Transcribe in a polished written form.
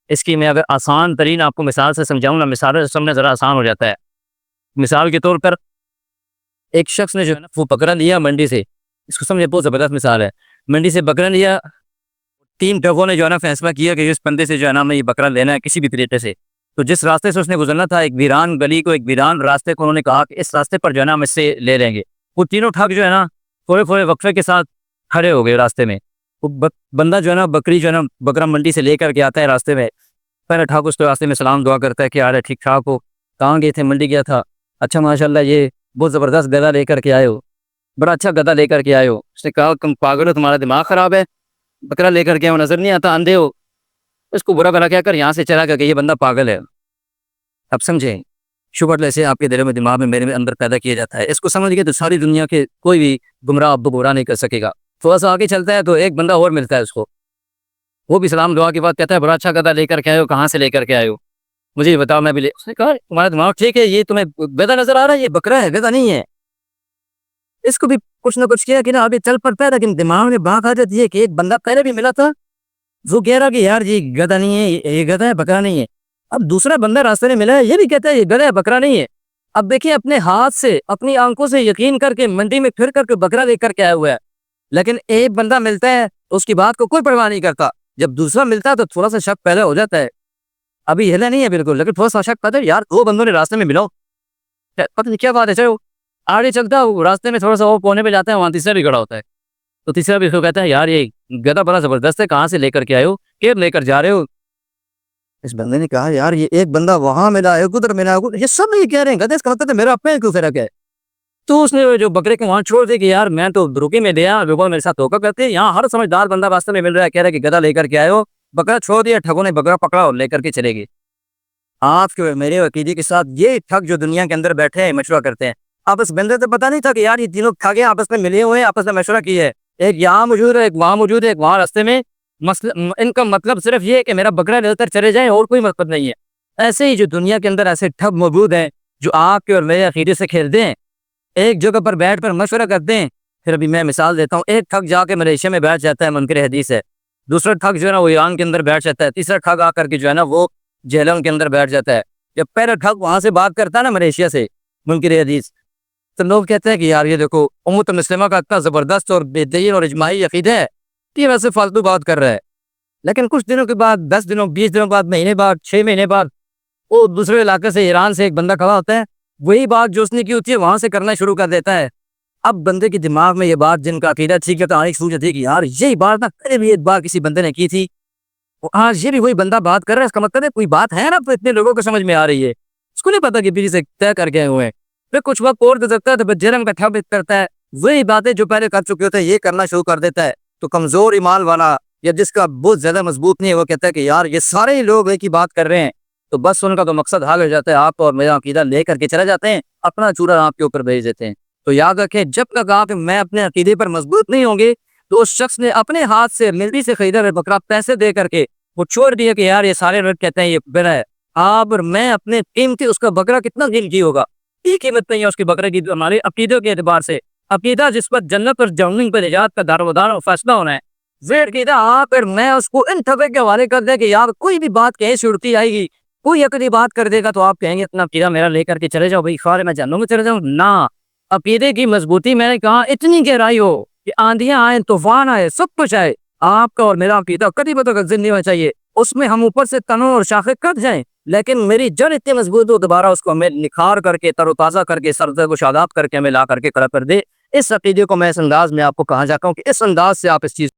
اس کی میں اگر آسان ترین آپ کو مثال سے سمجھاؤں نا، مثال سے سمجھنا ذرا آسان ہو جاتا ہے۔ مثال کے طور پر ایک شخص نے جو ہے نا وہ بکرا لیا منڈی سے، اس کو سمجھے، بہت زبردست مثال ہے۔ منڈی سے بکرا لیا، 3 ٹرکوں نے جو ہے نا فیصلہ کیا کہ اس بندے سے جو ہے نا ہمیں یہ بکرا لینا ہے کسی بھی طریقے سے۔ تو جس راستے سے اس نے گزرنا تھا، ایک ویران گلی کو، ایک ویران راستے کو، انہوں نے کہا کہ اس راستے پر جو ہے نا ہم اس سے لے لیں گے۔ وہ تینوں ٹھگ جو ہے نا تھوڑے تھوڑے وقفے کے ساتھ کھڑے ہو گئے راستے میں۔ وہ بندہ جو ہے نا بکری جو ہے نا بکرا منڈی سے لے کر کے آتا ہے راستے میں، پہلے ٹھگ اس کو راستے میں سلام دعا کرتا ہے کہ آرے ٹھیک ٹھاک ہو، کہاں گئے تھے؟ منڈی گیا تھا۔ اچھا ماشاءاللہ، یہ بہت زبردست گدھا لے کر کے آئے ہو، بڑا اچھا گدھا لے کر کے آئے ہو۔ اس نے کہا تم پاگل ہو، تمہارا دماغ خراب ہے، بکرا لے کر کے آؤ، نظر نہیں آتا، اندھے ہو؟ اس کو برا بھلا کہہ کر یہاں سے چلا گیا کہ یہ بندہ پاگل ہے۔ اب سمجھیں، شبہات ایسے آپ کے دل میں، دماغ میں، میرے اندر پیدا کیا جاتا ہے، اس کو سمجھ گئے تو ساری دنیا کے کوئی بھی گمراہ اب گمراہ نہیں کر سکے گا۔ تھوڑا سا آگے چلتا ہے تو ایک بندہ اور ملتا ہے اس کو، وہ بھی سلام دعا کے بعد کہتا ہے بڑا اچھا گدھا لے کر کے آئے ہو، کہاں سے لے کر کے آئے ہو؟ مجھے یہ بتاؤ، میں بھی لے۔ اس نے کہا تمہارا دماغ ٹھیک ہے، یہ تمہیں گدھا نظر آ رہا ہے، یہ بکرا ہے، گدھا نہیں ہے۔ اس کو بھی کچھ نہ کچھ کیا کہ نا ابھی چل پڑتا ہے، لیکن دماغ میں بات آ جاتی ہے کہ ایک بندہ پہلے بھی ملا تھا، وہ کہہ رہا کہ یار یہ گدھا نہیں ہے، یہ گدھا ہے، بکرا نہیں ہے۔ اب دوسرا بندہ راستے میں ملا ہے، یہ بھی کہتا ہے یہ گدھا ہے، بکرا نہیں ہے۔ اب دیکھیں، اپنے ہاتھ سے، اپنی آنکھوں سے یقین کر کے منڈی میں پھر کر کے بکرا لے کر کے آیا ہوا ہے، لیکن ایک بندہ ملتا ہے اس کی بات کو کوئی پرواہ نہیں کرتا۔ جب دوسرا ملتا ہے تو تھوڑا سا شک پیدا ہو جاتا ہے، ابھی ہلا نہیں ہے بالکل، لیکن تھوڑا سا شک پیدا ہے، یار 2 بندوں نے راستے میں ملاؤ، پتہ نہیں کیا بات ہے۔ چلو آگے چلتا ہے، راستے میں تھوڑا سا وہ کونے پہ جاتا ہے، وہاں تیسرا بھی کھڑا ہوتا ہے، تو تیسرا بھی اس کو کہتا ہے یار یہ گدھا بڑا زبردست ہے، کہاں سے لے کر کے آئے ہو، کیب لے کر جا رہے ہو؟ اس بندے نے کہا یار یہ ایک بندہ وہاں ملا ہے، ادھر ملا ہے، یہ سب یہ کہہ رہے ہیں گدھے، اس کا مطلب ہے میرا اپنے کیوں فرق ہے؟ تو اس نے جو بکرے کو وہاں چھوڑ دے کہ یار میں تو دھوکے میں دیا، لوگوں میرے ساتھ دھوکا کرتے ہیں، یہاں ہر سمجھدار بندہ راستے میں مل رہا ہے، کہہ رہا ہے کہ گدھا لے کر کے آئے ہو، بکرا چھوڑ دیا، ٹھگوں نے بکرا پکڑا اور لے کر کے چلے گئے۔ آپ کے میرے عقیدے کے ساتھ یہ ٹھگ جو دنیا کے اندر بیٹھے ہیں مشورہ کرتے ہیں، اب اس بندے تو پتہ نہیں تھا کہ یار یہ تینوں ٹھگے آپس میں ملے ہوئے ہیں، آپس میں مشورہ کی ہے، ایک یہاں موجود ہے، ایک وہاں موجود ہے، ایک وہاں راستے میں، ان کا مطلب صرف یہ ہے کہ میرا بکرا لے کر چلے جائیں، اور کوئی مطلب نہیں ہے۔ ایسے ہی جو دنیا کے اندر ایسے ٹھگ موجود ہیں جو آپ کے اور میرے عقیدے سے کھیلتے ہیں، ایک جگہ پر بیٹھ کر مشورہ کرتے ہیں۔ پھر ابھی میں مثال دیتا ہوں، ایک ٹھگ جا کے ملیشیا میں بیٹھ جاتا ہے، منکر حدیث ہے، دوسرا ٹھگ جو ہے نا وہ ایران کے اندر بیٹھ جاتا ہے، تیسرا ٹھگ آ کر کے جو ہے نا وہ جہلم کے اندر بیٹھ جاتا ہے۔ جب پہلا ٹھگ وہاں سے بات کرتا ہے نا ملیشیا سے، منکر حدیث، تو لوگ کہتے ہیں کہ یار یہ دیکھو امت مسلمہ کا اتنا زبردست اور بہترین اور اجماعی عقیدہ ہے، یہ ویسے فالتو بات کر رہا ہے۔ لیکن کچھ دنوں کے بعد، 10 دنوں، 20 دنوں بعد، مہینے بعد، 6 مہینے بعد، وہ دوسرے علاقے سے، ایران سے ایک بندہ کھڑا ہوتا ہے، وہی بات جو اس نے کی ہوتی ہے وہاں سے کرنا شروع کر دیتا ہے۔ اب بندے کے دماغ میں یہ بات، جن کا عقیدہ ٹھیک ہے، تو آنے کی سوچ تھی کہ یار یہی بات نا پہلے بھی ایک بار کسی بندے نے کی تھی، آج یہ بھی وہی بندہ بات کر رہا ہے، اس کا مطلب ہے کوئی بات ہے نا، تو اتنے لوگوں کو سمجھ میں آ رہی ہے، اس کو نہیں پتا کہ پیچھے سے طے کر کے ہوئے ہیں۔ پھر کچھ وقت اور گزرتا ہے تو جرم کا ٹھگ کرتا ہے، وہی باتیں جو پہلے کر چکے ہوتے ہیں یہ کرنا شروع کر دیتا ہے۔ تو کمزور ایمان والا یا جس کا بہت زیادہ مضبوط نہیں ہے، وہ کہتا ہے کہ یار یہ سارے ہی لوگ ایک ہی بات کر رہے ہیں، تو بس ان کا تو مقصد حل ہو جاتا ہے، آپ اور میرا عقیدہ لے کر کے چلے جاتے ہیں، اپنا چورا آپ کے اوپر بھیج دیتے ہیں۔ تو یاد رکھیں، جب تک آپ میں اپنے عقیدے پر مضبوط نہیں ہوں گے، تو اس شخص نے اپنے ہاتھ سے منڈی سے خریدا ہوا بکرا پیسے دے کر کے وہ چھوڑ دیا کہ یار یہ سارے لوگ کہتے ہیں یہ بکرا ہے، آپ اور میں اپنے قیمتی، اس کا بکرا کتنا قیمتی ہوگا، یہ قیمت نہیں ہے اس کی بکرے کی ہمارے عقیدے کے اعتبار سے۔ عقیدہ جس پر جنت اور جہنم پر نجات کا دار و مدار اور فیصلہ ہونا ہے، وہ عقیدہ آپ اور میں اس کو ان ٹھگے کے حوالے کر دیں کہ یار کوئی بھی بات کہیں سے اڑتی آئے گی، کوئی عقلی بات کر دے گا تو آپ کہیں گے اتنا عقیدہ میرا لے کر کے چلے جاؤ بھائی، خواہ میں جہنم میں چلے جاؤں نہ۔ عقیدے کی مضبوطی میں نے کہا اتنی گہرائی ہو کہ آندھیاں آئیں، طوفان آئے، سب کچھ آئے، آپ کا اور میرا عقیدہ کبھی متغیر نہیں ہونا چاہیے، اس میں ہم اوپر سے تنوں اور شاخیں کٹ جائیں، لیکن میری جڑ اتنی مضبوط ہو، دوبارہ اس کو ہمیں نکھار کر کے، تر و تازہ کر کے، سرد و شاداب کر کے ہمیں لا کر کے کھڑا کر دے۔ اس عقیدے کو میں اس انداز میں آپ کو کہا جاتا ہوں کہ اس انداز سے آپ اس چیز